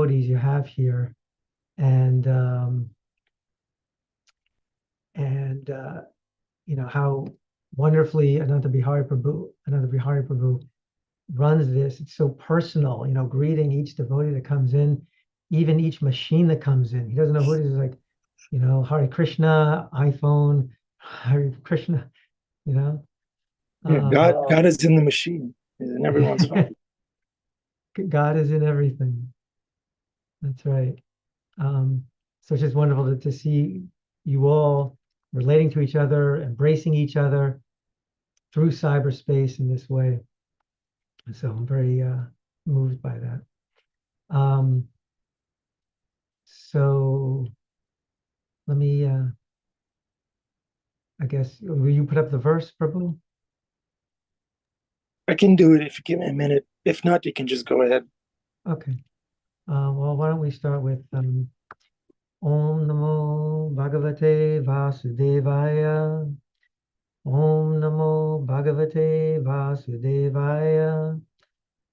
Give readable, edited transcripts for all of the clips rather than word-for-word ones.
devotees you have here, and how wonderfully Ananta Bihari Prabhu runs this. It's so personal, greeting each devotee that comes in, even each machine that comes in. He doesn't know who it is. He's like, Hare Krishna, iPhone, Hare Krishna, Yeah, God is in the machine, he's in everyone's phone. God is in everything. That's right. So it's just wonderful to see you all relating to each other, embracing each other through cyberspace in this way. So I'm very moved by that. So let me, I guess, will you put up the verse, Prabhu? I can do it if you give me a minute. If not, you can just go ahead. Okay. Well, why don't we start with Om Namo Bhagavate Vasudevaya. Om Namo Bhagavate Vasudevaya.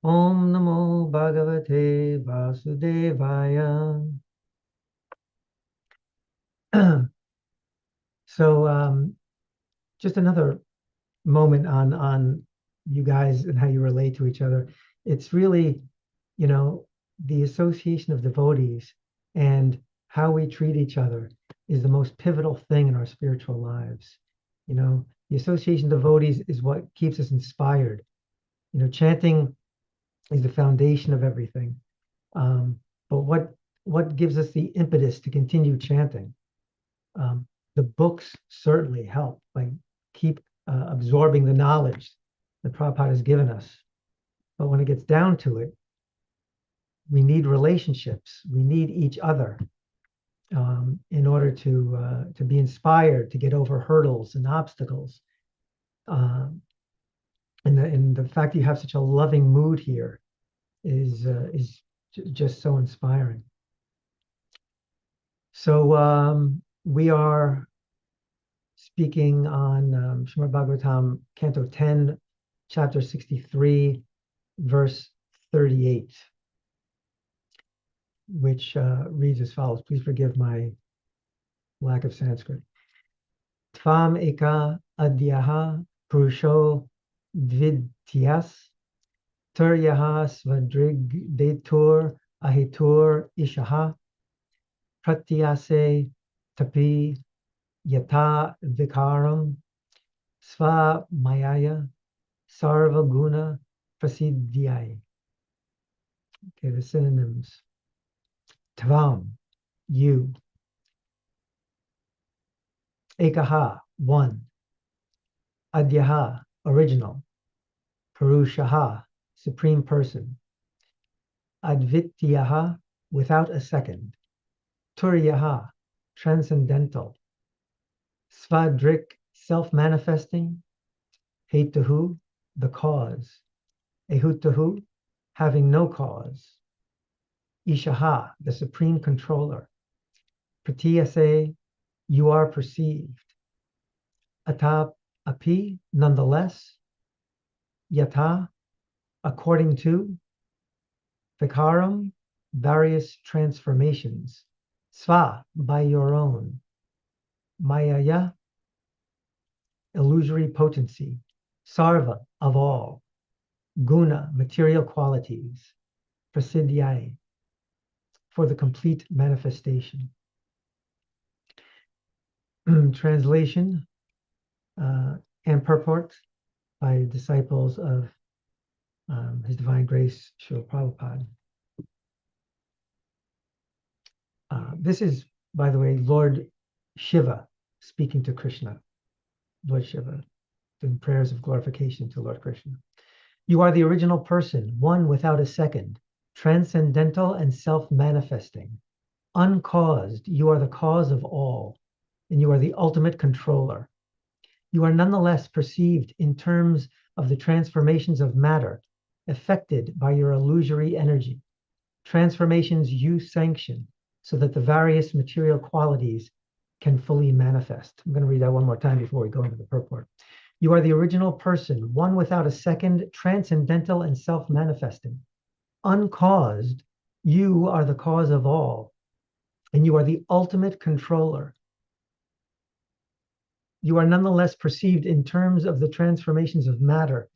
Om Namo Bhagavate Vasudevaya. So just another moment on you guys and how you relate to each other. It's really, the association of devotees and how we treat each other is the most pivotal thing in our spiritual lives. The association of devotees is what keeps us inspired. Chanting is the foundation of everything. But what gives us the impetus to continue chanting? The books certainly help, like keep absorbing the knowledge that Prabhupada has given us. But when it gets down to it, we need relationships. We need each other in order to be inspired to get over hurdles and obstacles. And the fact that you have such a loving mood here is just so inspiring. So we are speaking on Srimad Bhagavatam, Canto 10, Chapter 63, verse 38, which reads as follows. Please forgive my lack of Sanskrit. Tvam eka adyaha purusho dvityas turyaha svadrig detur ahitur ishaha pratyase tapi yata vikaram sva mayaya sarva guna prasiddhyai. Okay, the synonyms. Tvam, you. Ekaha, one. Adyaha, original. Purushaha, supreme person. Advityaha, without a second. Turyaha, transcendental. Svadrik, self-manifesting. Hetuhu, the cause. Ehutuhu, having no cause. Ishaha, the supreme controller. Pratyase, you are perceived. Atap api, nonetheless. Yata, according to. Vikaram, various transformations. Sva, by your own. Mayaya, illusory potency. Sarva, of all. Guna, material qualities. Prasiddhyai, for the complete manifestation. Translation and purport by disciples of His Divine Grace, Srila Prabhupada. This is, by the way, Lord Shiva speaking to Krishna. Lord Shiva doing prayers of glorification to Lord Krishna. You are the original person, one without a second, transcendental and self-manifesting. Uncaused, you are the cause of all, and you are the ultimate controller. You are nonetheless perceived in terms of the transformations of matter affected by your illusory energy, transformations you sanction so that the various material qualities can fully manifest. I'm going to read that one more time before we go into the purport. You are the original person, one without a second, transcendental and self-manifesting. Uncaused, You are the cause of all, and you are the ultimate controller. You are nonetheless perceived in terms of the transformations of matter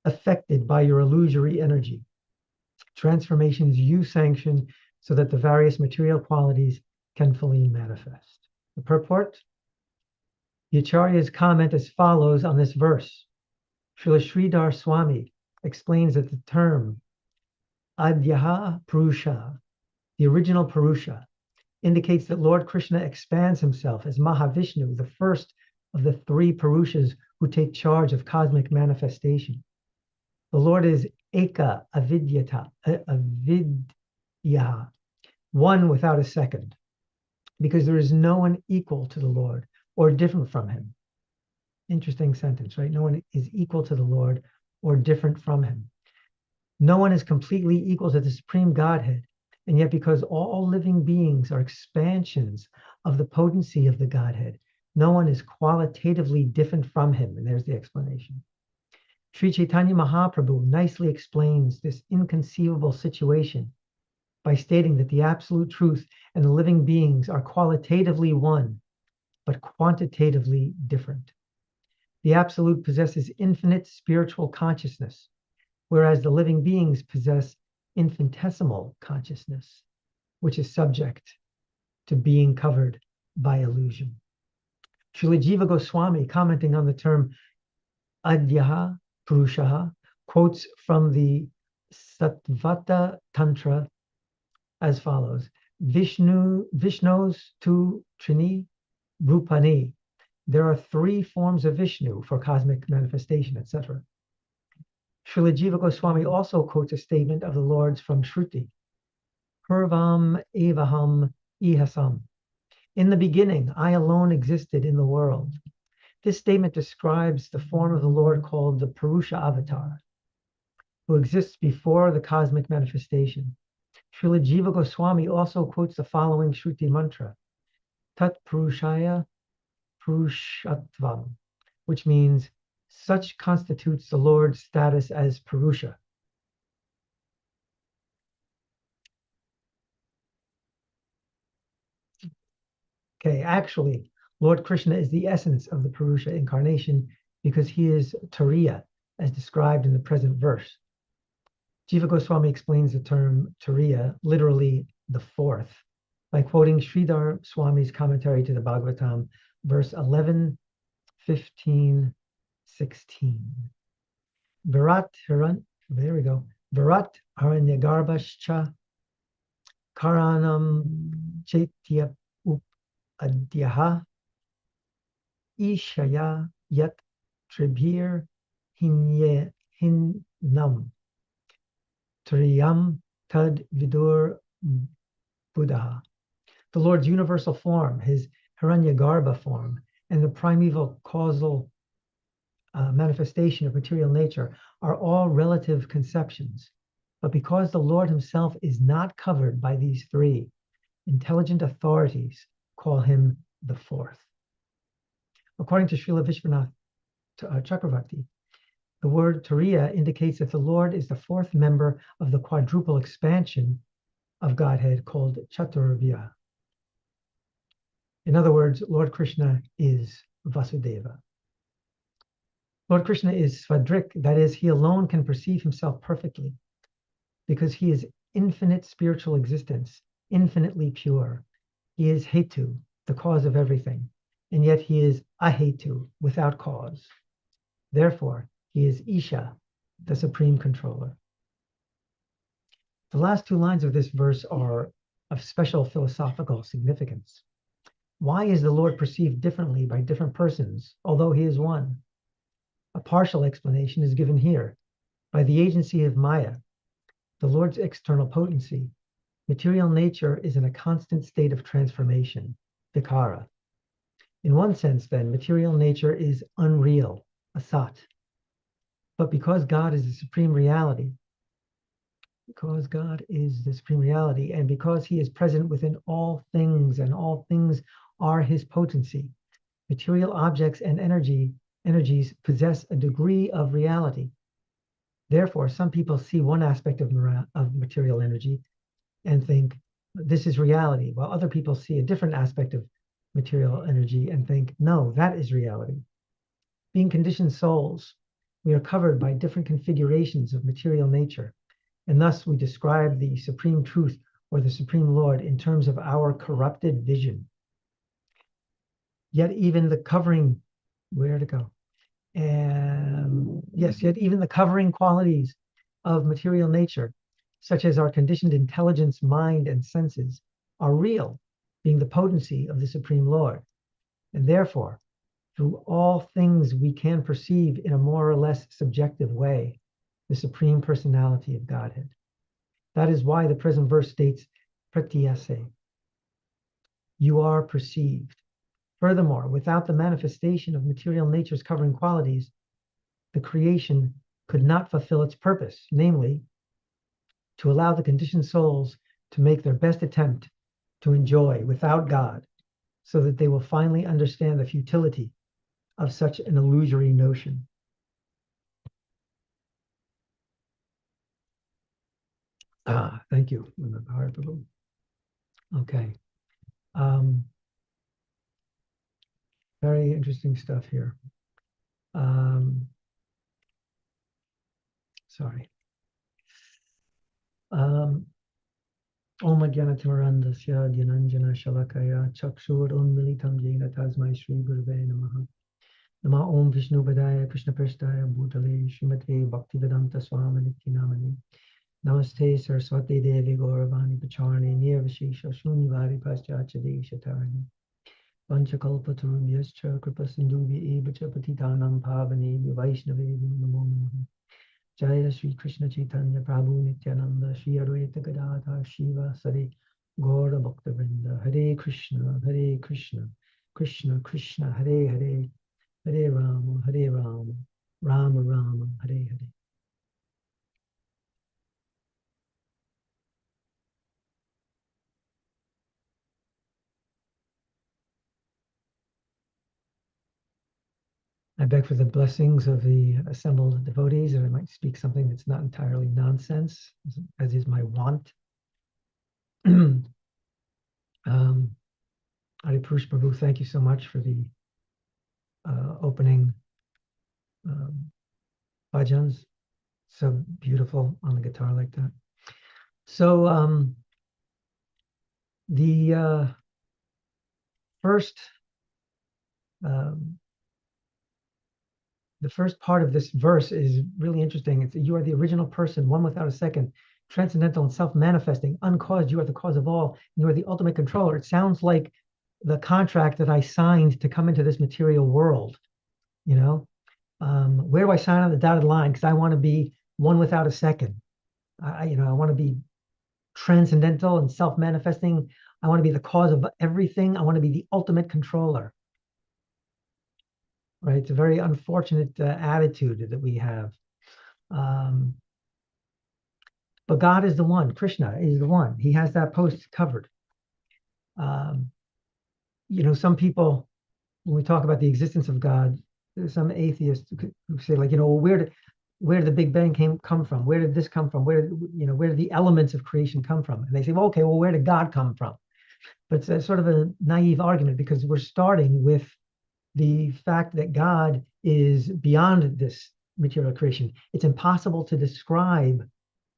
affected by your illusory energy. Transformations you sanction so that the various material qualities can fully manifest. The purport? The Acharya's comment as follows on this verse. Srila Sridhar Swami explains that the term Adhyaha Purusha, the original Purusha, indicates that Lord Krishna expands himself as Mahavishnu, the first of the three Purushas who take charge of cosmic manifestation. The Lord is Eka Avidya, one without a second, because there is no one equal to the Lord or different from him. Interesting sentence, right? No one is equal to the Lord or different from him. No one is completely equal to the Supreme Godhead. And yet, because all living beings are expansions of the potency of the Godhead, no one is qualitatively different from him. And there's the explanation. Sri Chaitanya Mahaprabhu nicely explains this inconceivable situation by stating that the absolute truth and the living beings are qualitatively one, but quantitatively different. The absolute possesses infinite spiritual consciousness, whereas the living beings possess infinitesimal consciousness, which is subject to being covered by illusion. Srila Jiva Goswami, commenting on the term Adhyaha Purushaha, quotes from the Sattvata Tantra as follows: Vishnos tu Trini Rupani. There are three forms of Vishnu for cosmic manifestation, etc. Srila Jiva Goswami also quotes a statement of the Lord's from Shruti. Purvam evaham ihasam. In the beginning, I alone existed in the world. This statement describes the form of the Lord called the Purusha Avatar, who exists before the cosmic manifestation. Srila Jiva Goswami also quotes the following Shruti mantra, Tat Purushaya Purushatvam, which means such constitutes the Lord's status as Purusha. Okay, actually, Lord Krishna is the essence of the Purusha incarnation because he is Turiya, as described in the present verse. Jiva Goswami explains the term Turiya, literally the fourth, by quoting Sridhar Swami's commentary to the Bhagavatam, verse 11, 15, 16. Virat there we go. Virat Haranyagarbhascha Karanam Chaitya Adhyaha Ishaya Yat Tribhir Hinnam Triyam Tad Vidur Buddha. The Lord's universal form, his Hiranyagarbha form, and the primeval causal manifestation of material nature are all relative conceptions. But because the Lord himself is not covered by these three, intelligent authorities call him the fourth. According to Srila Vishwanath Chakravarti, the word Turiya indicates that the Lord is the fourth member of the quadruple expansion of Godhead called Chaturvya. In other words, Lord Krishna is Vasudeva. Lord Krishna is Svadrik, that is, he alone can perceive himself perfectly because he is infinite spiritual existence, infinitely pure. He is Hetu, the cause of everything, and yet he is Ahetu, without cause. Therefore, he is Isha, the supreme controller. The last two lines of this verse are of special philosophical significance. Why is the Lord perceived differently by different persons, although he is one? A partial explanation is given here. By the agency of Maya, the Lord's external potency, material nature is in a constant state of transformation, vikara. In one sense, then, material nature is unreal, asat. But because God is the supreme reality, and because he is present within all things, and all things are his potency, material objects and energies possess a degree of reality. Therefore, some people see one aspect of material energy and think this is reality, while other people see a different aspect of material energy and think, no, that is reality. Being conditioned souls, we are covered by different configurations of material nature, and thus we describe the supreme truth or the supreme Lord in terms of our corrupted vision. Yet even the covering, where to go? Yes, yet even the covering qualities of material nature, such as our conditioned intelligence, mind, and senses, are real, being the potency of the Supreme Lord. And therefore, through all things we can perceive in a more or less subjective way the Supreme Personality of Godhead. That is why the present verse states, pratyase, you are perceived. Furthermore, without the manifestation of material nature's covering qualities, the creation could not fulfill its purpose, namely, to allow the conditioned souls to make their best attempt to enjoy without God, so that they will finally understand the futility of such an illusory notion. Thank you. Okay. Very interesting stuff here. Sorry. Om Jnanatimurandasya Dhyananjana Shalakaya Chakshur Unmilitam Jena Tasmai Shri Gurave Namaha. Nama Om Vishnu Padaya Krishna Prasthaya Bhutale Srimate Bhaktivedanta Swami Nityanamani. Namaste Saraswati Devi Gauravani Pacharni Nirvishesha Shunnivari Paschachadesha Tarani. Panchakalpatarubhyascha Kripasindubhya Evacha Patitanam Pavanebhyo Vaishnavebhyo Namo Namaha. Jaya Sri Krishna Chaitanya Prabhu Nityananda Shri Advaita Gadadhar Shiva Sari Gaura Bhakta-vrinda. Hare Krishna, Krishna Krishna, Hare Hare, Hare Rama, Rama Rama, Hare Hare. I beg for the blessings of the assembled devotees that I might speak something that's not entirely nonsense, as is my wont. Hare Purush Prabhu, thank you so much for the opening bhajans. So beautiful on the guitar like that. So the first part of this verse is really interesting. It's you are the original person, one without a second, transcendental and self-manifesting, uncaused. You are the cause of all. You are the ultimate controller. It sounds like the contract that I signed to come into this material world. You know, where do I sign on the dotted line? Because I want to be one without a second. I want to be transcendental and self-manifesting. I want to be the cause of everything. I want to be the ultimate controller. Right? It's a very unfortunate attitude that we have. But God is the one. Krishna is the one. He has that post covered. Some people, when we talk about the existence of God, there's some atheists who say, like, where did the Big Bang come from? Where did this come from? Where did the elements of creation come from? And they say, well, okay, well, where did God come from? But it's a sort of a naive argument, because we're starting with the fact that God is beyond this material creation. It's impossible to describe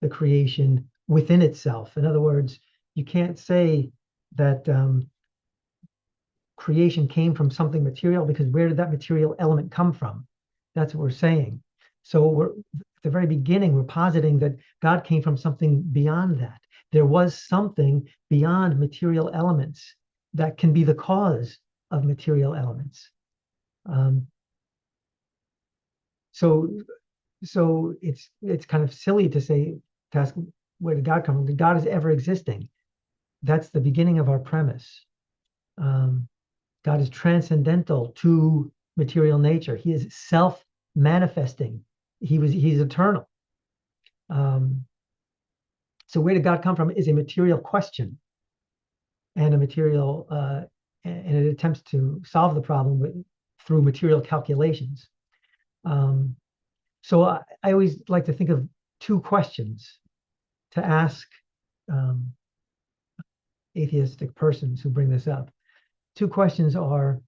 the creation within itself. In other words, you can't say that creation came from something material, because where did that material element come from? That's what we're saying. So we're at the very beginning, we're positing that God came from something beyond that. There was something beyond material elements that can be the cause of material elements. So it's kind of silly to ask, where did God come from? God is ever existing. That's the beginning of our premise. God is transcendental to material nature. He is self-manifesting. He's eternal. So where did God come from is a material question, and and it attempts to solve the problem through material calculations. So I always like to think of two questions to ask atheistic persons who bring this up. Two questions are,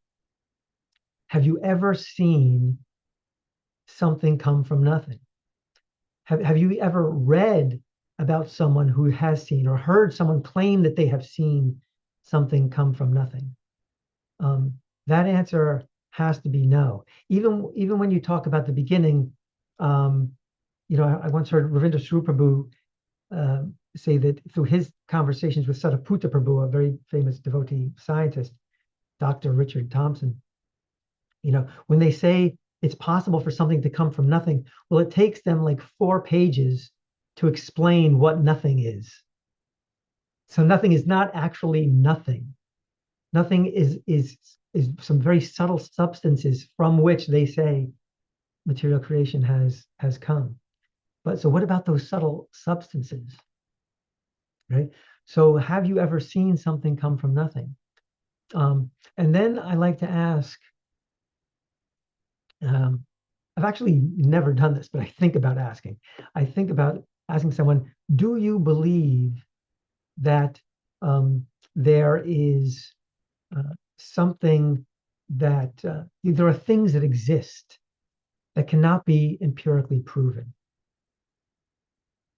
have you ever seen something come from nothing? Have you ever read about someone who has seen or heard someone claim that they have seen something come from nothing? That answer has to be no. Even when you talk about the beginning, I once heard Ravindra Sri Prabhu say that through his conversations with Sariputta Prabhu, a very famous devotee scientist, Dr. Richard Thompson, when they say it's possible for something to come from nothing, well, it takes them like 4 pages to explain what nothing is. So nothing is not actually nothing. Nothing is some very subtle substances from which they say material creation has come. But so what about those subtle substances? Right? So have you ever seen something come from nothing? And then I like to ask, I've actually never done this, but I think about asking. I think about asking someone, do you believe that there is something that there are things that exist that cannot be empirically proven?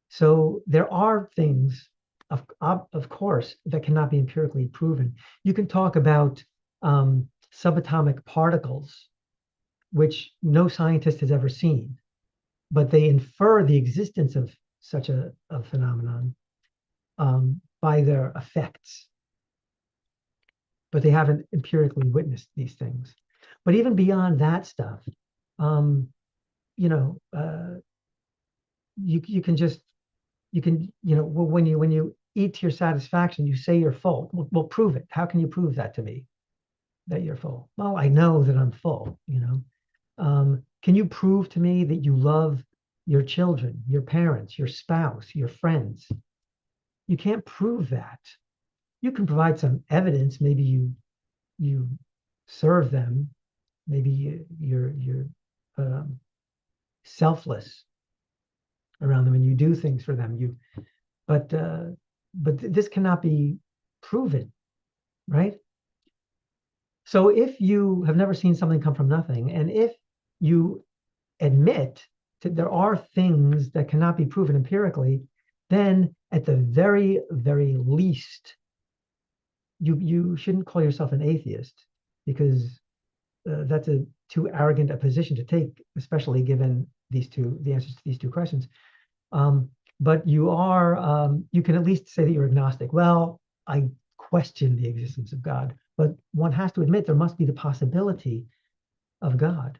So there are things, of course, that cannot be empirically proven. You can talk about subatomic particles, which no scientist has ever seen, but they infer the existence of such a phenomenon by their effects. But they haven't empirically witnessed these things. But even beyond that stuff, you can when you eat to your satisfaction, you say you're full. Well, prove it. How can you prove that to me, that you're full? Well, I know that I'm full. Can you prove to me that you love your children, your parents, your spouse, your friends? You can't prove that. You can provide some evidence. Maybe you serve them. Maybe you're selfless around them and you do things for them. But this cannot be proven, right? So if you have never seen something come from nothing, and if you admit that there are things that cannot be proven empirically, then at the very, very least, you shouldn't call yourself an atheist, because that's too arrogant a position to take, especially given the answers to these two questions. But you can at least say that you're agnostic. Well, I question the existence of God, but one has to admit there must be the possibility of God.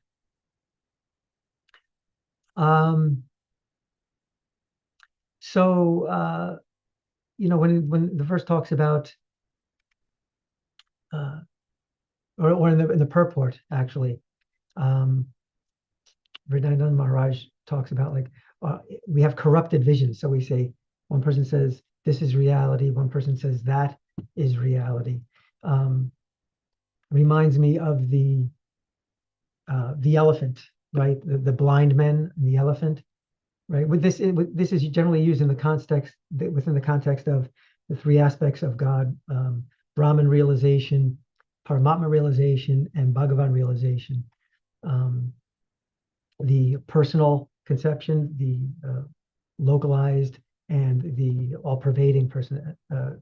When the verse talks about, or in the purport, actually, Vrindavan Maharaj talks about we have corrupted visions. So we say, one person says this is reality, one person says that is reality. Reminds me of the elephant, right? The blind men and the elephant, right? This is generally used in the context within the context of the 3 aspects of God: Brahman realization, Paramatma realization, and Bhagavan realization. The personal conception, the localized, and the all-pervading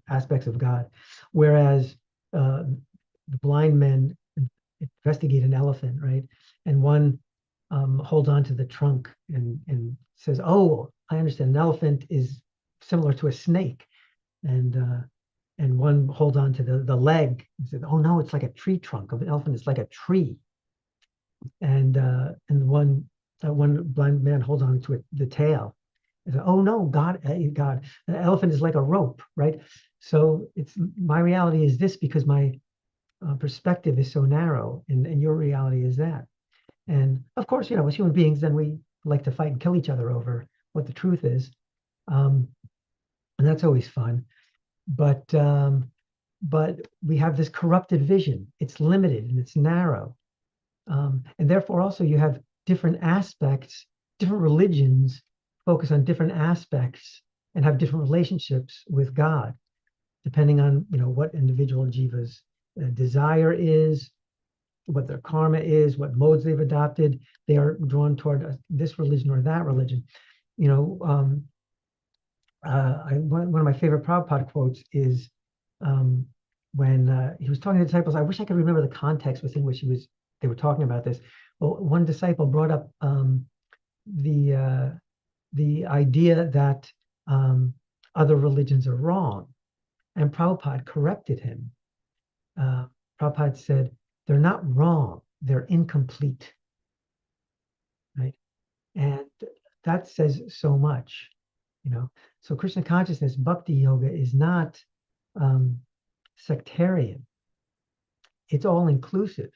aspects of God. Whereas the blind men investigate an elephant, right? And one holds on to the trunk and says, "Oh, I understand. An elephant is similar to a snake," and one holds on to the leg and says, "Oh no, it's like a tree trunk. Of an elephant is like a tree." And one blind man holds on to the tail. And says, "Oh no, God, an elephant is like a rope," right? So my reality is this because my perspective is so narrow, and your reality is that. And of course, as human beings, then we like to fight and kill each other over what the truth is, and that's always fun. But we have this corrupted vision. It's limited and it's narrow, and therefore also you have different aspects. Different religions focus on different aspects and have different relationships with God, depending on, what individual jiva's desire is, what their karma is, what modes they've adopted. They are drawn toward this religion or that religion. One of my favorite Prabhupada quotes is when he was talking to the disciples. I wish I could remember the context within which they were talking about this. Well, one disciple brought up the idea that other religions are wrong, and Prabhupada corrected him. Prabhupada said, they're not wrong, they're incomplete, right? And that says so much, So Krishna consciousness, bhakti yoga, is not sectarian. It's all inclusive.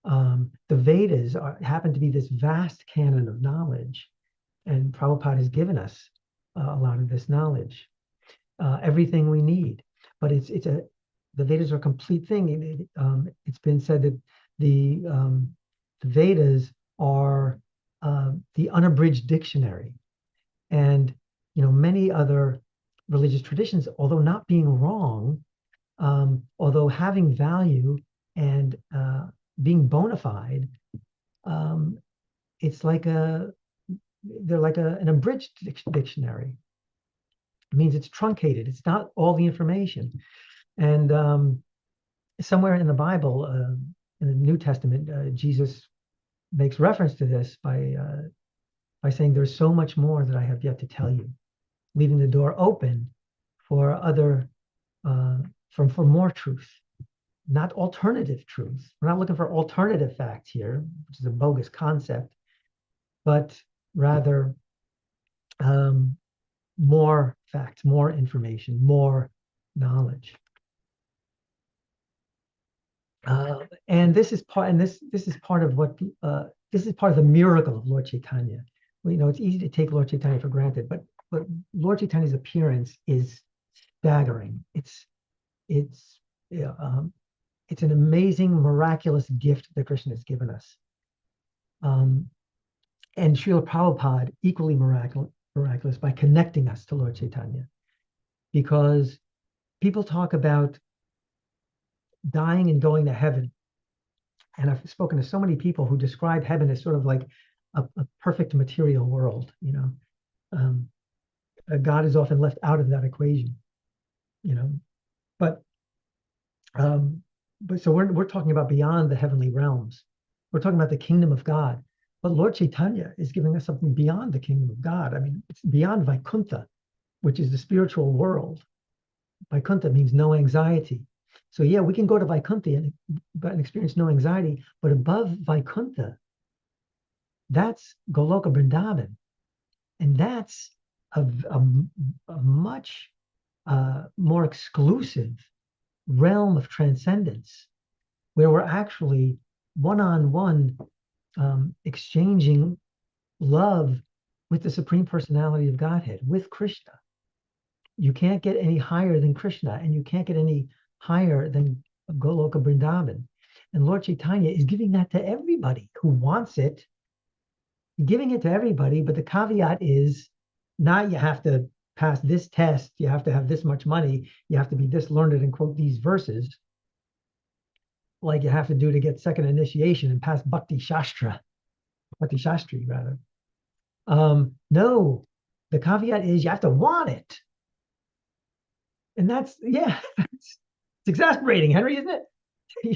The Vedas happen to be this vast canon of knowledge, and Prabhupada has given us a lot of this knowledge, everything we need. But the Vedas are a complete thing. It's been said that the Vedas are the unabridged dictionary, and many other religious traditions, although not being wrong, although having value and being bona fide, they're like an abridged dictionary. It means it's truncated. It's not all the information. And somewhere in the Bible, in the New Testament, Jesus makes reference to this by saying, "There's so much more that I have yet to tell you," leaving the door open for for more truth, not alternative truth. We're not looking for alternative facts here, which is a bogus concept, but rather more facts, more information, more knowledge. And this is part of the miracle of Lord Chaitanya. Well, it's easy to take Lord Chaitanya for granted, but Lord Chaitanya's appearance is staggering. It's an amazing, miraculous gift that Krishna has given us. And Srila Prabhupada, equally miraculous by connecting us to Lord Chaitanya. Because people talk about dying and going to heaven. And I've spoken to so many people who describe heaven as sort of like a perfect material world. God is often left out of that equation. But so we're talking about beyond the heavenly realms. We're talking about the kingdom of God. But Lord Chaitanya is giving us something beyond the kingdom of God. I mean, it's beyond Vaikuntha, which is the spiritual world. Vaikuntha means no anxiety. So yeah, we can go to Vaikuntha and experience no anxiety, but above Vaikuntha, that's Goloka Vrindavan. And that's a much more exclusive realm of transcendence, where we're actually one-on-one exchanging love with the Supreme Personality of Godhead, with Krishna. You can't get any higher than Krishna, and you can't get any higher than Goloka Vrindavan. And Lord Chaitanya is giving that to everybody who wants it, giving it to everybody, but the caveat is not you have to pass this test, you have to have this much money, you have to be this learned and quote these verses, like you have to do to get second initiation and pass Bhakti Shastri rather. No, the caveat is you have to want it. And it's exasperating, Henry, isn't it?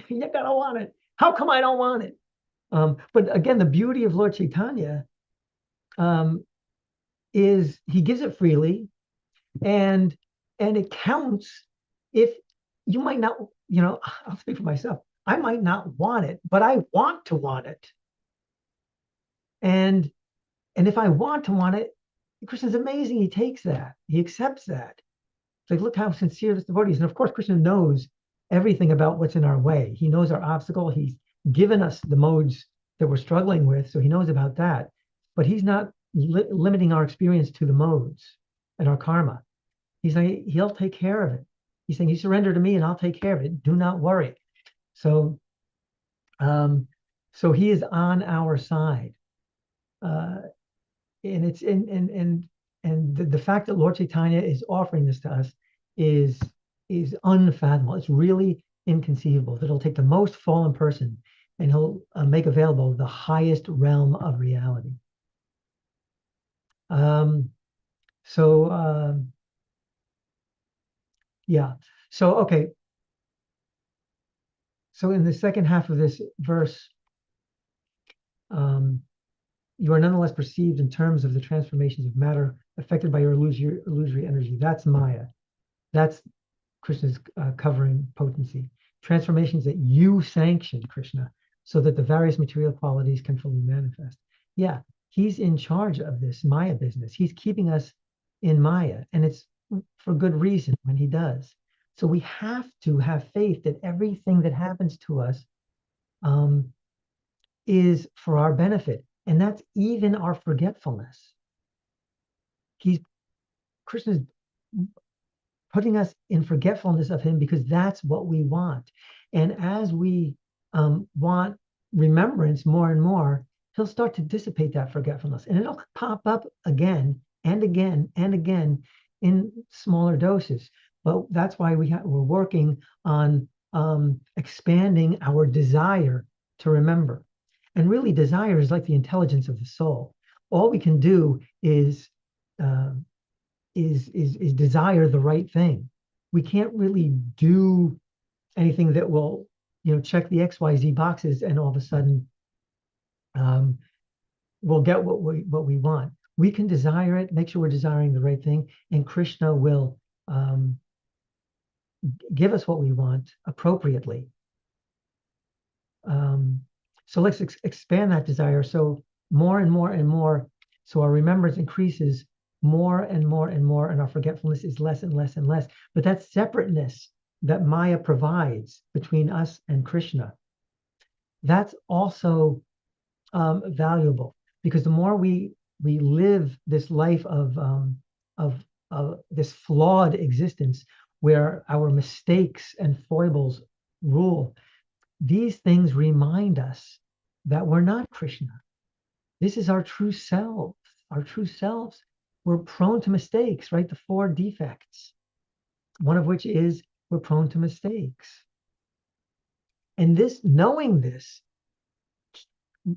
You gotta want it. How come I don't want it? But again, the beauty of Lord Chaitanya is he gives it freely, and it counts if you might not, I'll speak for myself. I might not want it, but I want to want it. And if I want to want it, Krishna's amazing. He takes that. He accepts that. It's like, look how sincere this devotee is. And of course, Krishna knows everything about what's in our way. He knows our obstacle. He's given us the modes that we're struggling with, so he knows about that. But he's not limiting our experience to the modes and our karma. He's like, he'll take care of it. He's saying, you surrender to me and I'll take care of it. Do not worry. So he is on our side. And it's the fact that Lord Chaitanya is offering this to us is is unfathomable. It's really inconceivable that it'll take the most fallen person and he'll make available the highest realm of reality. So yeah. So okay. So in the second half of this verse, you are nonetheless perceived in terms of the transformations of matter affected by your illusory energy. That's Maya. That's Krishna's covering potency. Transformations that you sanction, Krishna, so that the various material qualities can fully manifest. Yeah, he's in charge of this Maya business. He's keeping us in Maya, and it's for good reason when he does. So we have to have faith that everything that happens to us is for our benefit. And that's even our forgetfulness. Krishna's putting us in forgetfulness of him because that's what we want. And as we want remembrance more and more, he'll start to dissipate that forgetfulness. And it'll pop up again and again and again in smaller doses. But that's why we're working on expanding our desire to remember. And really, desire is like the intelligence of the soul. All we can do is desire the right thing. We can't really do anything that will, check the XYZ boxes and all of a sudden we'll get what we want. We can desire it, make sure we're desiring the right thing, and Krishna will give us what we want appropriately. So let's expand that desire. So more and more and more, so our remembrance increases more and more and more, and our forgetfulness is less and less and less. But that separateness that Maya provides between us and Krishna, that's also valuable, because the more we live this life of this flawed existence where our mistakes and foibles rule, these things remind us that we're not Krishna. This is our true selves. Our true selves. We're prone to mistakes, right? The 4 defects, one of which is we're prone to mistakes. And knowing this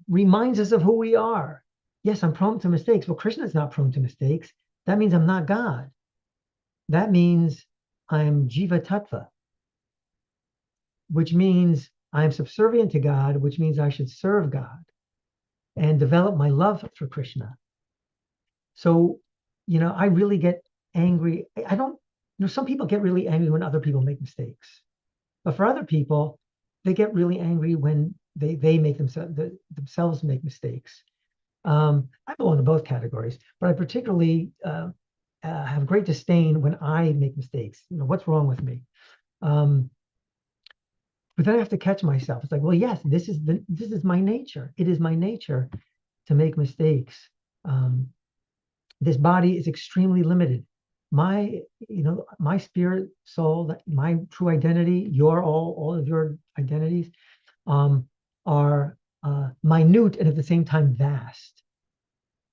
reminds us of who we are. Yes, I'm prone to mistakes. Well, Krishna is not prone to mistakes. That means I'm not God. That means I'm Jiva Tattva, which means I'm subservient to God, which means I should serve God and develop my love for Krishna. So, I really get angry. I don't, some people get really angry when other people make mistakes. But for other people, they get really angry when they make themselves make mistakes. I belong to both categories, but I particularly have great disdain when I make mistakes. What's wrong with me? But then I have to catch myself. It's like, well, yes, this is my nature. It is my nature to make mistakes. This body is extremely limited. My spirit, soul, my true identity, all of your identities are minute and at the same time vast.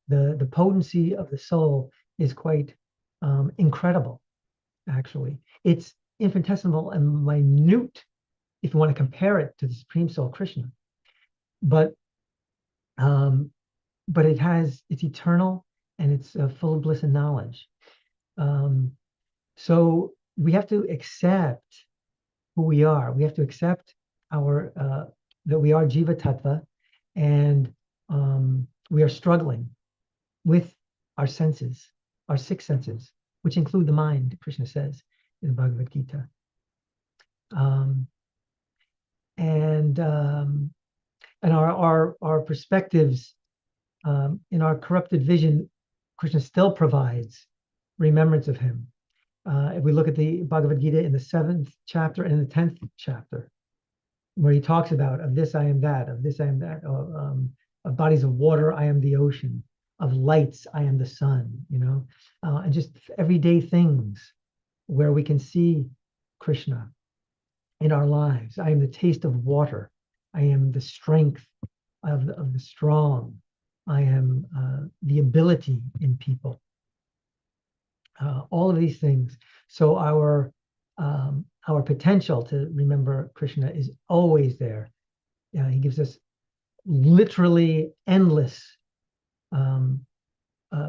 The potency of the soul is quite incredible, actually. It's infinitesimal and minute if you want to compare it to the Supreme Soul, Krishna. But it's eternal, and it's full of bliss and knowledge. So we have to accept who we are. We have to accept that we are Jiva Tattva, and we are struggling with our senses, our 6 senses, which include the mind, Krishna says in the Bhagavad Gita. And our perspectives, in our corrupted vision, Krishna still provides remembrance of him. If we look at the Bhagavad Gita in the 7th chapter and in the 10th chapter, where he talks about, of this I am that, of this I am that, of bodies of water I am the ocean, of lights I am the sun, and just everyday things where we can see Krishna in our lives. I am the taste of water. I am the strength of the strong. I am the ability in people. All of these things. So our our potential to remember Krishna is always there. He gives us literally endless um,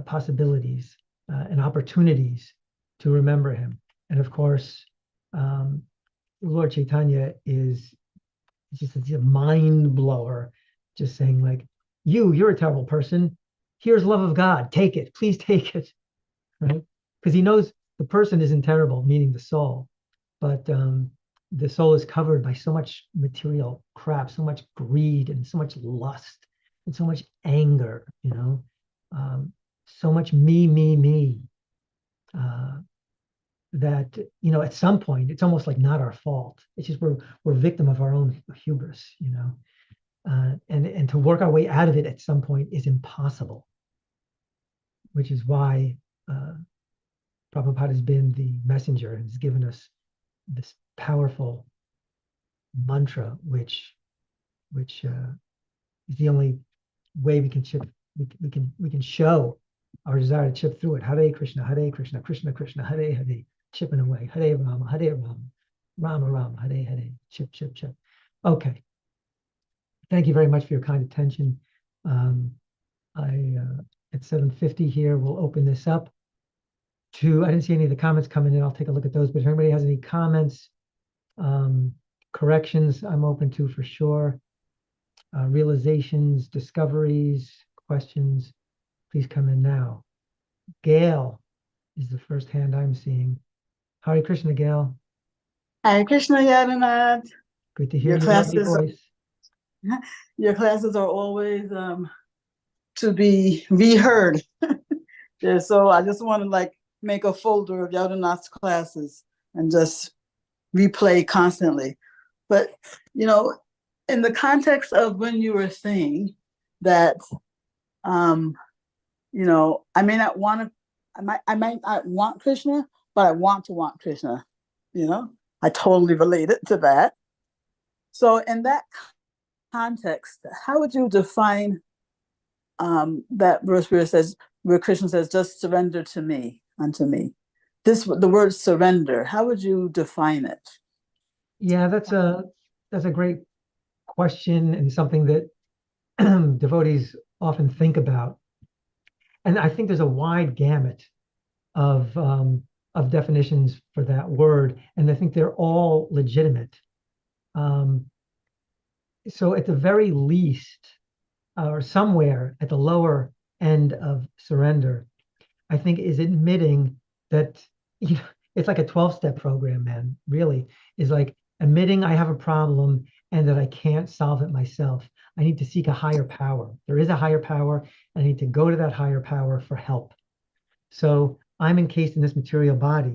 possibilities and opportunities to remember him. And of course, Lord Chaitanya is just a mind blower, just saying like, you're a terrible person. Here's love of God. Take it. Please take it. Right? Because he knows the person isn't terrible, meaning the soul, but the soul is covered by so much material crap, so much greed and so much lust and so much anger, so much me, uh, that, at some point, it's almost like not our fault. It's just we're victim of our own hubris, and to work our way out of it at some point is impossible, which is why Prabhupada has been the messenger and has given us this powerful mantra, which is the only way we can chip, we can show our desire to chip through it. Hare Krishna, Krishna Krishna, Hare Hare, chipping away. Hare Rama, Rama Rama, Hare Hare, chip. Okay. Thank you very much for your kind attention. At 7:50 here, we'll open this up to, I didn't see any of the comments coming in. I'll take a look at those, but if anybody has any comments, corrections, I'm open to for sure. Realizations, discoveries, questions, please come in now. Gail is the first hand I'm seeing. Hare Krishna, Gail. Hare Krishna, Yadunath. Good to hear your lovely voice. Your classes are always to be reheard. Yeah, so I just want to make a folder of Yadunath's classes and just replay constantly. But in the context of when you were saying that, I may not want to, I might not want Krishna, but I want to want Krishna. I totally related to that. So in that context, how would you define that verse where Krishna says, "Just surrender to me, unto me"? The word surrender, how would you define it? Yeah, that's a great question and something that devotees often think about. And I think there's a wide gamut of definitions for that word, and I think they're all legitimate. So at the very least, or somewhere at the lower end of surrender, I think is admitting that it's like a 12-step program, man, really, is like admitting I have a problem and that I can't solve it myself. I need to seek a higher power. There is a higher power. I need to go to that higher power for help. So I'm encased in this material body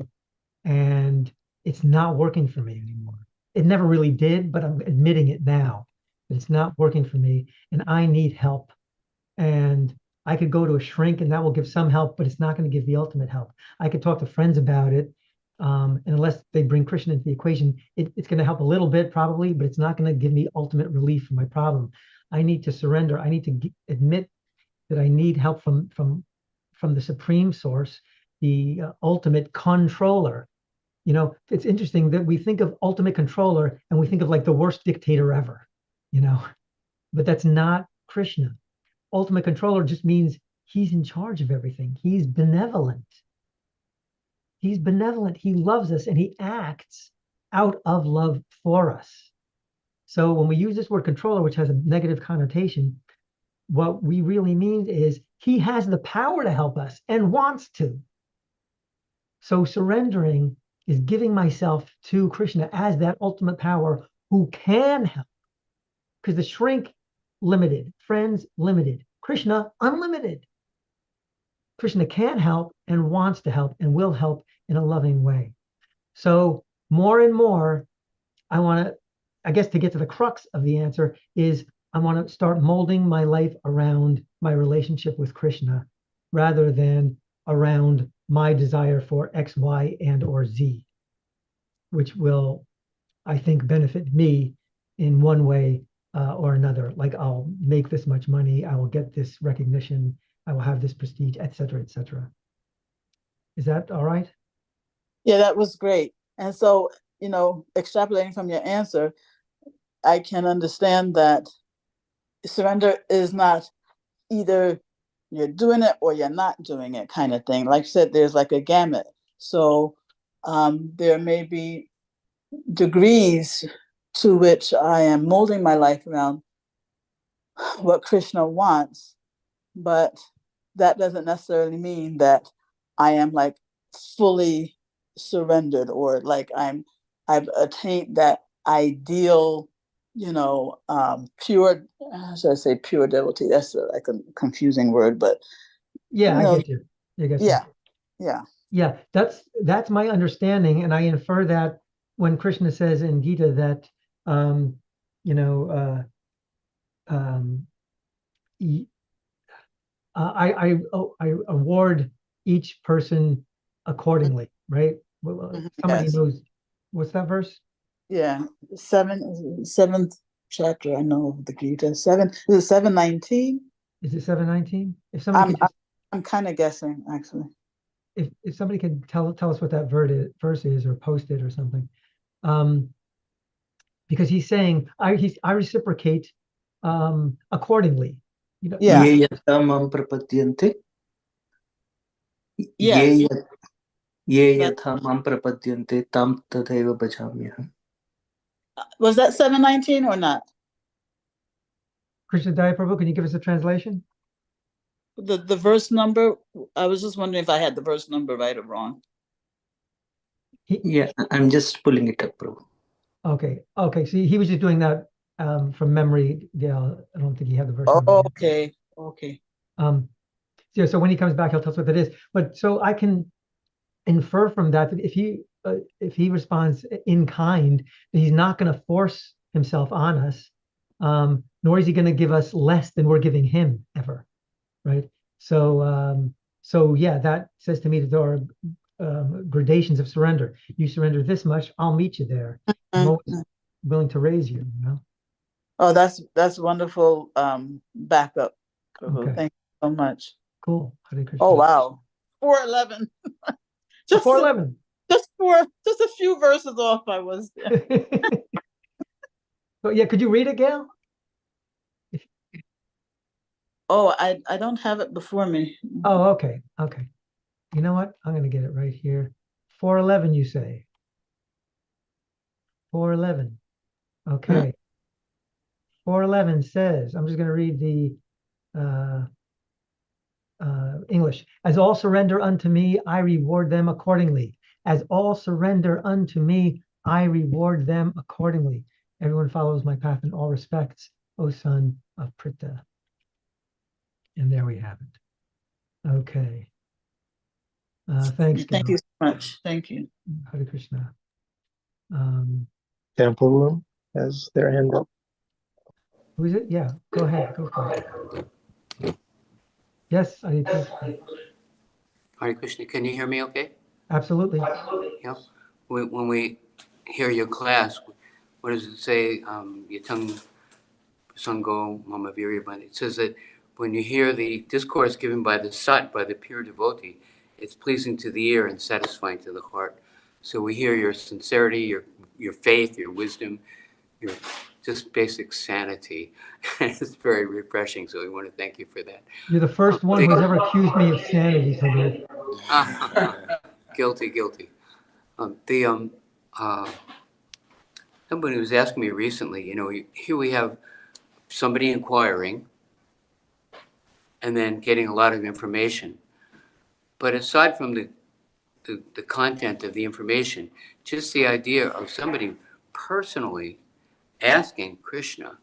and it's not working for me anymore. It never really did, but I'm admitting it now. It's not working for me and I need help. And I could go to a shrink and that will give some help, but it's not going to give the ultimate help. I could talk to friends about it. And unless they bring Krishna into the equation, it's going to help a little bit probably, but it's not going to give me ultimate relief from my problem. I need to surrender. I need to admit that I need help from the supreme source, the ultimate controller. It's interesting that we think of ultimate controller and we think of like the worst dictator ever, but that's not Krishna. Ultimate controller just means he's in charge of everything. He's benevolent. He's benevolent. He loves us and he acts out of love for us. So when we use this word controller, which has a negative connotation, what we really mean is he has the power to help us and wants to. So surrendering is giving myself to Krishna as that ultimate power who can help. Because the shrink, limited. Friends, limited. Krishna, unlimited. Krishna can help and wants to help and will help in a loving way. So more and more, I guess to get to the crux of the answer is I want to start molding my life around my relationship with Krishna rather than around my desire for X, Y, and or Z, which will, I think, benefit me in one way or another. Like I'll make this much money, I will get this recognition, I will have this prestige, et cetera, et cetera. Is that all right? Yeah, that was great. And so, extrapolating from your answer, I can understand that surrender is not either you're doing it or you're not doing it kind of thing. Like I said, there's like a gamut. So there may be degrees to which I am molding my life around what Krishna wants, but that doesn't necessarily mean that I am like fully surrendered or like I've attained that ideal, pure, should I say pure devotee? That's like a confusing word, but Yeah, I get you. I get you. Yeah. Yeah, that's my understanding, and I infer that when Krishna says in Gita that you know um, I award each person accordingly, right? Somebody Yes. knows what's that verse? Yeah. Seventh chapter, I know of the Gita. Is it 7:19? Is it 7:19? If somebody could just I'm kind of guessing, actually. if somebody could tell us what that verse is or post it or something. Because he's saying I reciprocate accordingly. Yeah. ये यथा मां प्रपद्यन्ते Yes. ये यथा मां प्रपद्यन्ते तां तथैव भजाम्यहम्. Was that 7:19 or not? Krishna Daya Prabhu, can you give us a translation? The verse number, I was just wondering if I had the verse number right or wrong. Yeah, I'm just pulling it up, Prabhu. Okay. So he was just doing that from memory. Yeah, I don't think he had the verse. Okay. So when he comes back, he'll tell us what that is. But so I can infer from that that if he responds in kind, that he's not going to force himself on us, nor is he going to give us less than we're giving him ever, right? So yeah, that says to me that there are gradations of surrender. You surrender this much, I'll meet you there. I'm always willing to raise you. Oh, that's wonderful backup. Okay. Thank you so much. Cool. Hare Krishna. Oh wow, 411. Just 411. Just a few verses off. I was there. So yeah, could you read it, Gail? Oh, I don't have it before me. Oh, okay. You know what? I'm going to get it right here. 411, you say? 411. Okay. 411 says, I'm just going to read the English. As all surrender unto me, I reward them accordingly. As all surrender unto me, I reward them accordingly. Everyone follows my path in all respects, O son of Pritha. And there we have it. Okay. Thanks, Gail. Thank you so much. Thank you. Hare Krishna. Temple Room has their hand up. Who is it? Yeah, go ahead. Go for it. Yes, Hare Krishna. Hare Krishna, can you hear me okay? Absolutely. Yeah. When we hear your class, what does it say? Yatung Sango Mama Viryaman. It says that when you hear the discourse given by the Sat, by the pure devotee, it's pleasing to the ear and satisfying to the heart. So we hear your sincerity, your faith, your wisdom, your just basic sanity. It's very refreshing. So we want to thank you for that. You're the first one who's ever accused me of sanity, Sadhu. Guilty. Somebody was asking me recently, here we have somebody inquiring and then getting a lot of information. But aside from the content of the information, just the idea of somebody personally asking Krishna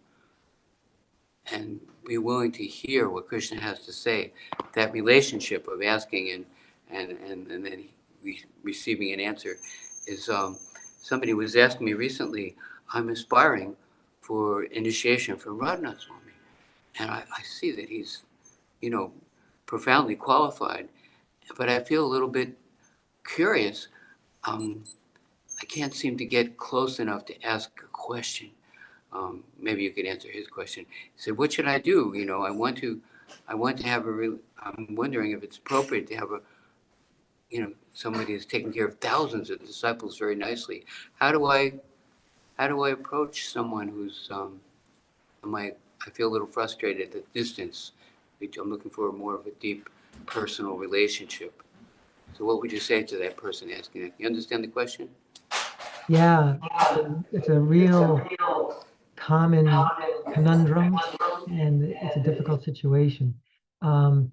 and be willing to hear what Krishna has to say, that relationship of asking and then receiving an answer is, somebody was asking me recently, I'm aspiring for initiation from Radhanath Swami. And I see that he's, profoundly qualified, but I feel a little bit curious. I can't seem to get close enough to ask a question. Maybe you could answer his question. He said, what should I do? I want to have I'm wondering if it's appropriate to have somebody is taking care of thousands of disciples very nicely. How do I approach someone who's I feel a little frustrated at the distance. I'm looking for more of a deep personal relationship. So what would you say to that person asking that? You understand the question? Yeah, it's a real common conundrum, and it's a difficult situation. Well,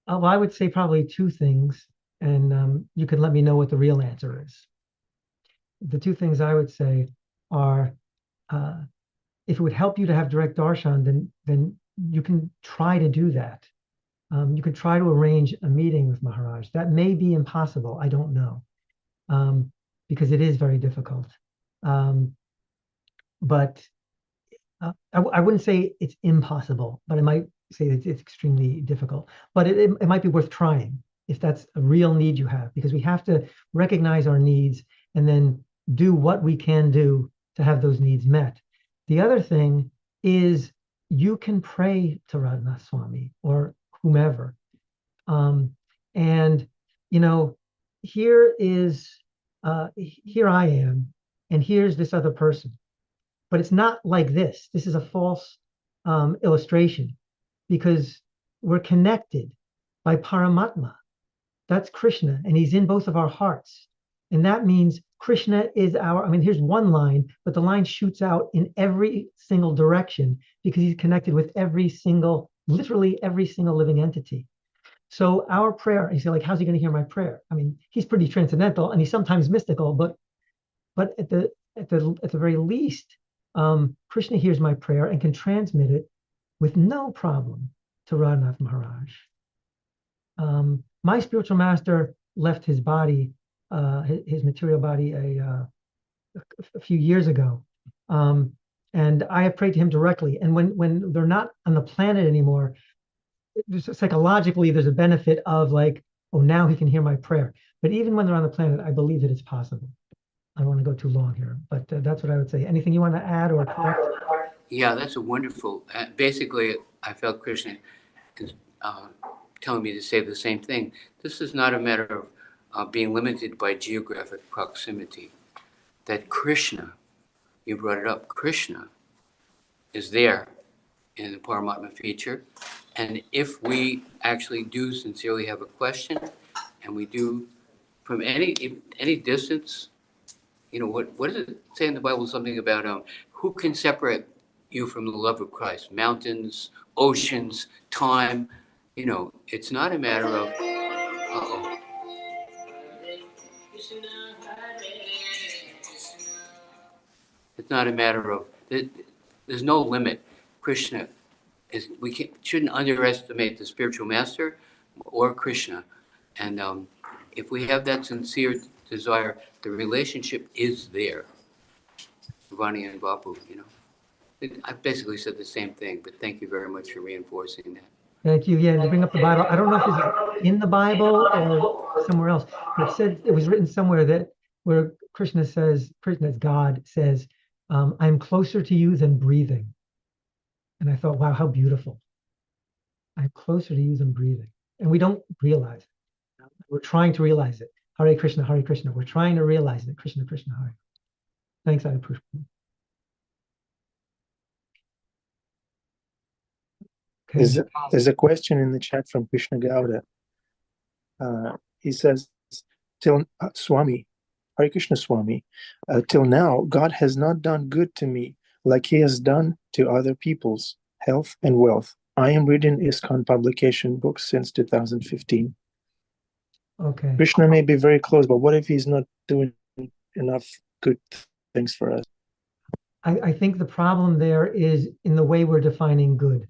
I would say probably two things, and you can let me know what the real answer is. The two things I would say are, if it would help you to have direct darshan, then you can try to do that. You could try to arrange a meeting with Maharaj. That may be impossible. I don't know, because it is very difficult. But I wouldn't say it's impossible, but I might say that it's extremely difficult. But it might be worth trying if that's a real need you have, because we have to recognize our needs and then do what we can do to have those needs met. The other thing is you can pray to Yadunath Swami or whomever. And, here I am, and here's this other person. But it's not like this. This is a false illustration, because we're connected by Paramatma. That's Krishna, and he's in both of our hearts. And that means Krishna is here's one line, but the line shoots out in every single direction because he's connected with literally every single living entity. So our prayer, you say, like, how's he going to hear my prayer? He's pretty transcendental and he's sometimes mystical, but at the very least, Krishna hears my prayer and can transmit it with no problem to Yadunath Maharaj. My spiritual master left his body, his material body, a few years ago, and I have prayed to him directly. And when they're not on the planet anymore, psychologically, there's a benefit of like, oh, now he can hear my prayer. But even when they're on the planet, I believe that it's possible. I don't want to go too long here, but that's what I would say. Anything you want to add or correct? Yeah, that's a wonderful. Basically, I felt Krishna is telling me to say the same thing. This is not a matter of being limited by geographic proximity. That Krishna, you brought it up, Krishna is there in the Paramatma feature. And if we actually do sincerely have a question, and we do from any distance, what does it say in the Bible? Something about who can separate you from the love of Christ? Mountains, oceans, time. It's not a matter of. Uh-oh. It's not a matter of. There's no limit. Krishna shouldn't underestimate the spiritual master or Krishna, and if we have that sincere desire, the relationship is there. Vani and Bapu, I basically said the same thing, but thank you very much for reinforcing that. Thank you. Yeah, you bring up the Bible. I don't know if it's in the Bible or somewhere else, but it was written somewhere where Krishna's God says, I'm closer to you than breathing. And I thought, wow, how beautiful. I'm closer to you than breathing. And we don't realize it. We're trying to realize it. Hare Krishna, Hare Krishna. We're trying to realize it. Krishna, Krishna, Hare. Thanks, I appreciate it. Okay. There's a question in the chat from Krishna Gowda. He says, till Swami, Hare Krishna Swami, till now, God has not done good to me like he has done to other people's health and wealth. I am reading ISKCON publication books since 2015. Okay. Krishna may be very close, but what if he's not doing enough good things for us? I think the problem there is in the way we're defining good.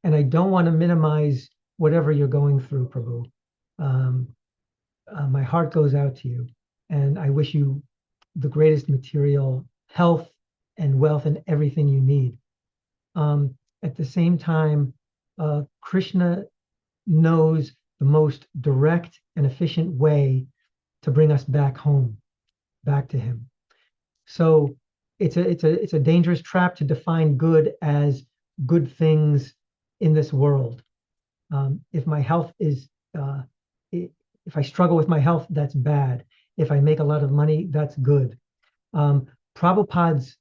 And I don't want to minimize whatever you're going through, Prabhu. My heart goes out to you, and I wish you the greatest material health and wealth and everything you need. At the same time, Krishna knows the most direct and efficient way to bring us back home, back to him. So it's a dangerous trap to define good as good things in this world. If my health is If I struggle with my health, that's bad. If I make a lot of money, that's good. Prabhupada's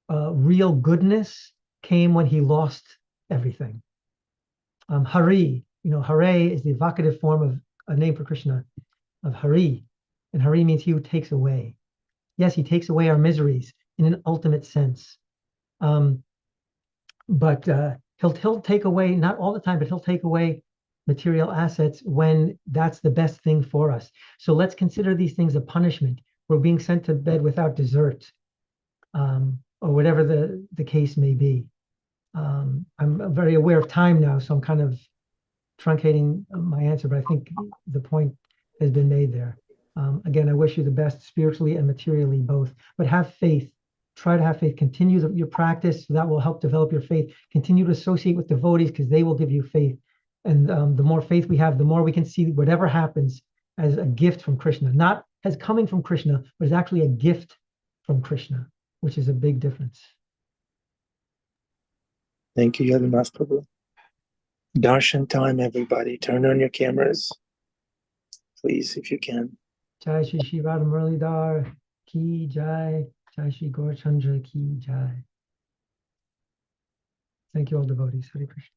real goodness came when he lost everything. Hari, Hare is the evocative form of a name for Krishna, of Hari. And Hari means he who takes away. Yes, he takes away our miseries in an ultimate sense. But he'll take away, not all the time, but he'll take away material assets when that's the best thing for us. So let's consider these things a punishment. We're being sent to bed without dessert, or whatever the case may be. I'm very aware of time now, so I'm kind of truncating my answer, but I think the point has been made there. Again, I wish you the best spiritually and materially both, but have faith. Try to have faith. Continue your practice. So that will help develop your faith. Continue to associate with devotees because they will give you faith. And the more faith we have, the more we can see whatever happens as a gift from Krishna, not as coming from Krishna, but as actually a gift from Krishna, which is a big difference. Thank you, Yadunath Prabhu. Darshan time, everybody. Turn on your cameras, please, if you can. Jai Shri Shri Radha Muralidhar Ki Jai. Jai Shri Gaur Chandra Ki Jai. Thank you all devotees. Hare Krishna.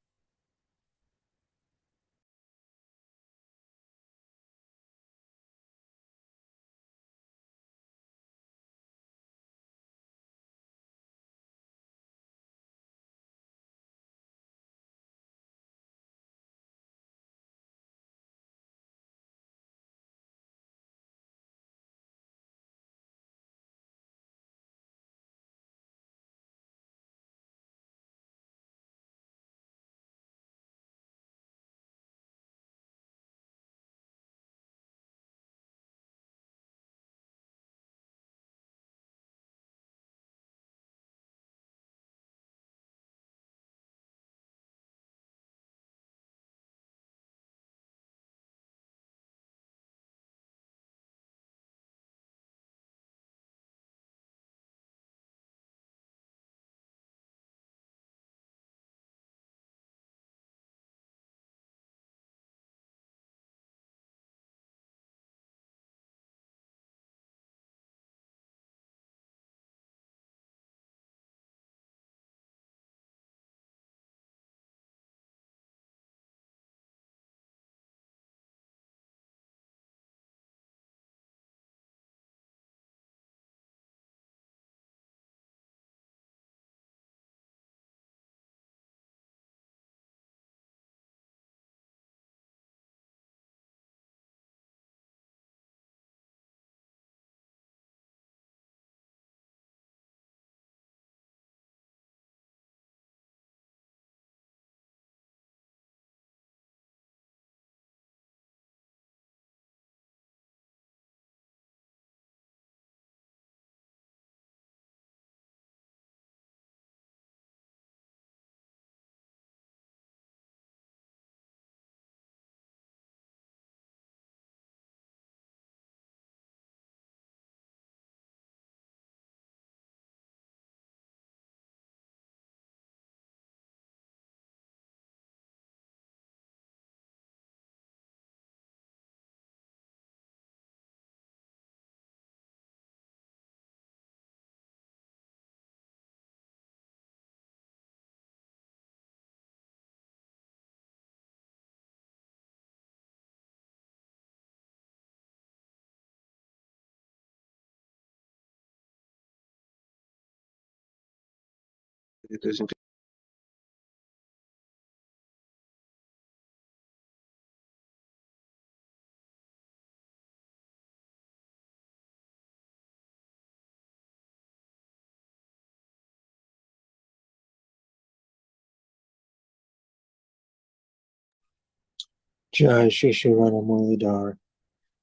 Jai Shri Shri Radha Muralidhar,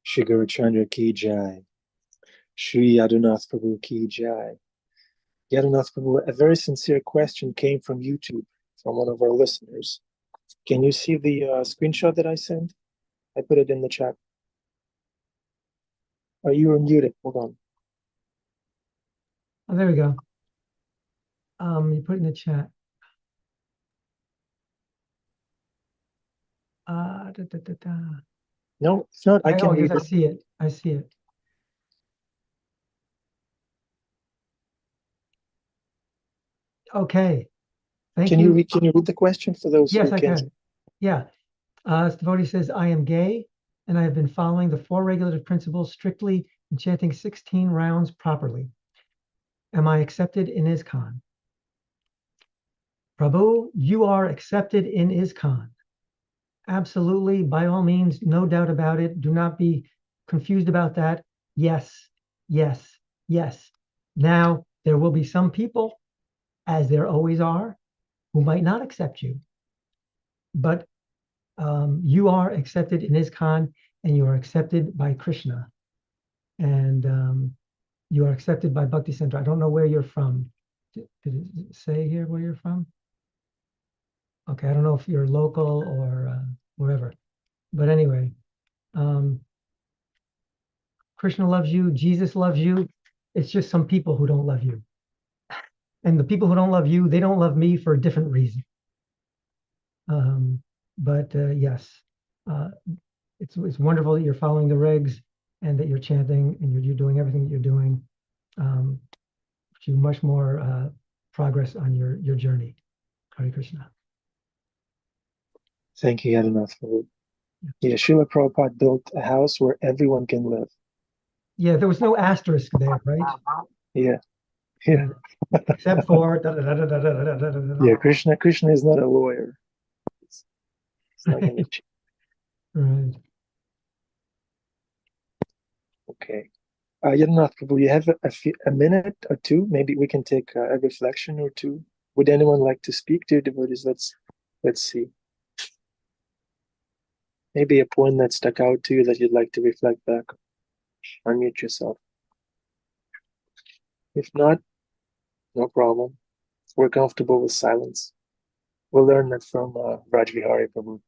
Shri Gaur Chandra Ki Jai, Shri Yadunath Prabhu Ki Jai. Yadunath Prabhu, a very sincere question came from YouTube, from one of our listeners. Can you see the screenshot that I sent? I put it in the chat. Oh, you were muted. Hold on. Oh, there we go. You put it in the chat. Da, da, da, da. No, if not, I can read yes, I it. see it. I see it. Okay. Thank Can you. you read the question for those Yes, who I can't? can. Yeah. This devotee says, I am gay and I have been following the 4 regulative principles strictly and chanting 16 rounds properly. Am I accepted in ISKCON? Prabhu, you are accepted in ISKCON. Absolutely, by all means, no doubt about it. Do not be confused about that. Yes, yes, yes. Now, there will be some people, as there always are, who might not accept you. But you are accepted in ISKCON and you are accepted by Krishna. And you are accepted by Bhakti Center. I don't know where you're from. Did it say here where you're from? Okay, I don't know if you're local or wherever. But anyway, Krishna loves you, Jesus loves you. It's just some people who don't love you. And the people who don't love you, they don't love me for a different reason. But yes, it's wonderful that you're following the regs and that you're chanting and you're doing everything that you're doing to much more progress on your journey. Hare Krishna. Thank you, Yadunath. Yeah, Srila Prabhupada built a house where everyone can live. Yeah, there was no asterisk there, right? Yeah, yeah, Except for yeah. Krishna is not a lawyer. It's not going to change. Right. Okay. Yadunath Prabhu, you have a minute or two. Maybe we can take a reflection or two. Would anyone like to speak, dear devotees? Let's see. Maybe a point that stuck out to you that you'd like to reflect back. Unmute yourself. If not, no problem. We're comfortable with silence. We'll learn that from Rajvihari Prabhu.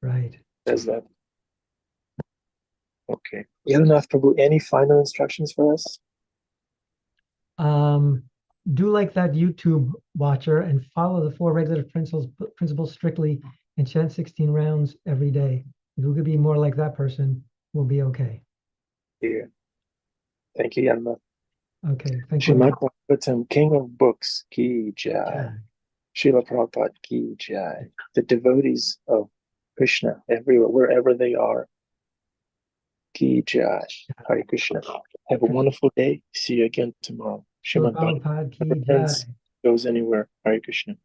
Right. Says that. Okay. Yadunath Prabhu, any final instructions for us? Do like that YouTube watcher and follow the 4 regulative principles strictly and chant 16 rounds every day. If you could be more like that person, we'll be okay. Yeah. Thank you, Yadunath. Okay, thank you. Srimad Bhagavatam, King of Books, Ki Jai. Yeah. Srila Prabhupada, Ki Jai. The devotees of Krishna, everywhere, wherever they are, Ki Jai. Hare Krishna. Have a wonderful day. See you again tomorrow. Srila Srimad Bhagavatam Prabhupada ki never jai. ends, goes anywhere. Hare Krishna.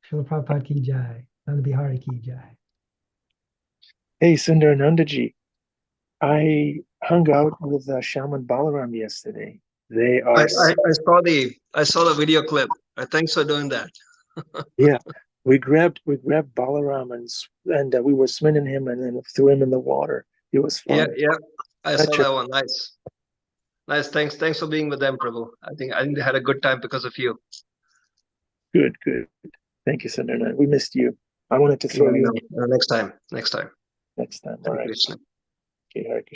Srila Prabhupada ki jai. Nanda Bihari ki jai. Hey, Sundar Nandaji. I hung out with Shaman Balaram yesterday. They are I saw the video clip. Thanks for doing that. yeah. We grabbed Balaram and we were swimming him and then threw him in the water. It was fun. Yeah. I saw that one. Nice. Thanks for being with them, Prabhu. I think they had a good time because of you. Good. Thank you, Sundar. We missed you. I wanted to throw you in Next time. next time. All Hare right. Krishna. Okay, Hare Krishna.